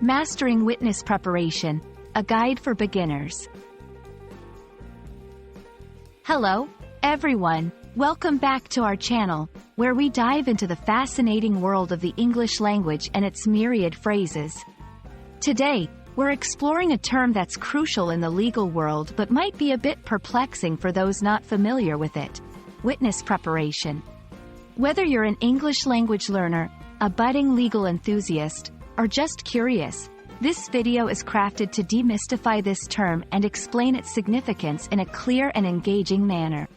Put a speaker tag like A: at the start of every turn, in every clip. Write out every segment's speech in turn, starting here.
A: Mastering Witness Preparation, a guide for beginners. Hello, everyone. Welcome back to our channel, where we dive into the fascinating world of the English language and its myriad phrases. Today, we're exploring a term that's crucial in the legal world but might be a bit perplexing for those not familiar with it: witness preparation. Whether you're an English language learner, a budding legal enthusiast, or just curious, this video is crafted to demystify this term and explain its significance in a clear and engaging manner.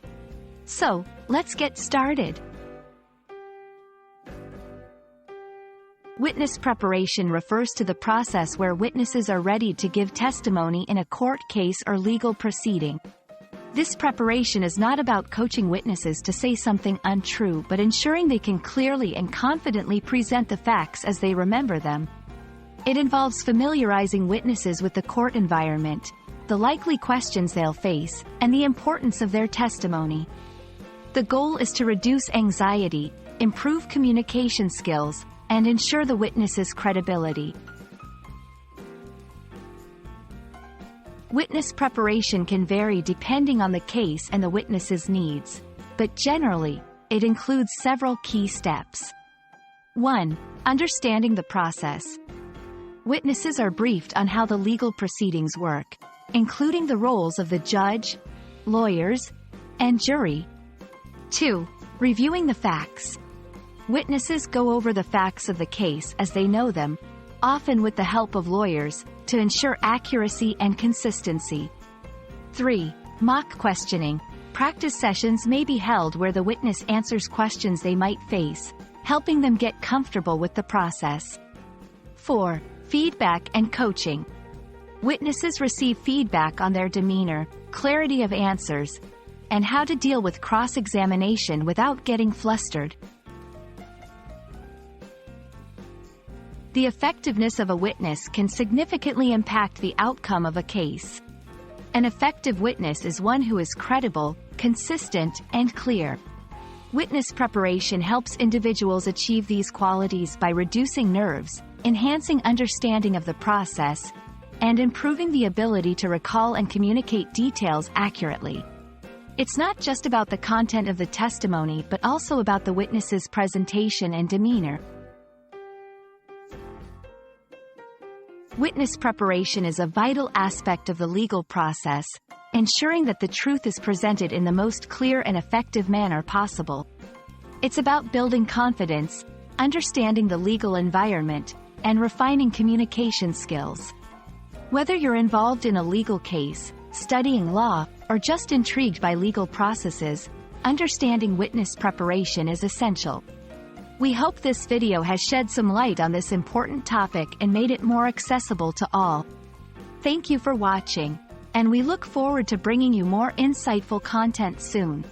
A: So, let's get started. Witness preparation refers to the process where witnesses are ready to give testimony in a court case or legal proceeding. This preparation is not about coaching witnesses to say something untrue but ensuring they can clearly and confidently present the facts as they remember them. It involves familiarizing witnesses with the court environment, the likely questions they'll face, and the importance of their testimony. The goal is to reduce anxiety, improve communication skills, and ensure the witness's credibility. Witness preparation can vary depending on the case and the witness's needs, but generally, it includes several key steps. 1. Understanding the process. Witnesses are briefed on how the legal proceedings work, including the roles of the judge, lawyers, and jury. 2. Reviewing the facts. Witnesses go over the facts of the case as they know them, often with the help of lawyers, to ensure accuracy and consistency. 3. Mock questioning. Practice sessions may be held where the witness answers questions they might face, helping them get comfortable with the process. 4. Feedback and coaching. Witnesses receive feedback on their demeanor, clarity of answers, and how to deal with cross-examination without getting flustered. The effectiveness of a witness can significantly impact the outcome of a case. An effective witness is one who is credible, consistent, and clear. Witness preparation helps individuals achieve these qualities by reducing nerves, enhancing understanding of the process, and improving the ability to recall and communicate details accurately. It's not just about the content of the testimony but also about the witness's presentation and demeanor. Witness preparation is a vital aspect of the legal process, ensuring that the truth is presented in the most clear and effective manner possible. It's about building confidence, understanding the legal environment, and refining communication skills. Whether you're involved in a legal case, studying law, or just intrigued by legal processes, understanding witness preparation is essential. We hope this video has shed some light on this important topic and made it more accessible to all. Thank you for watching, and we look forward to bringing you more insightful content soon.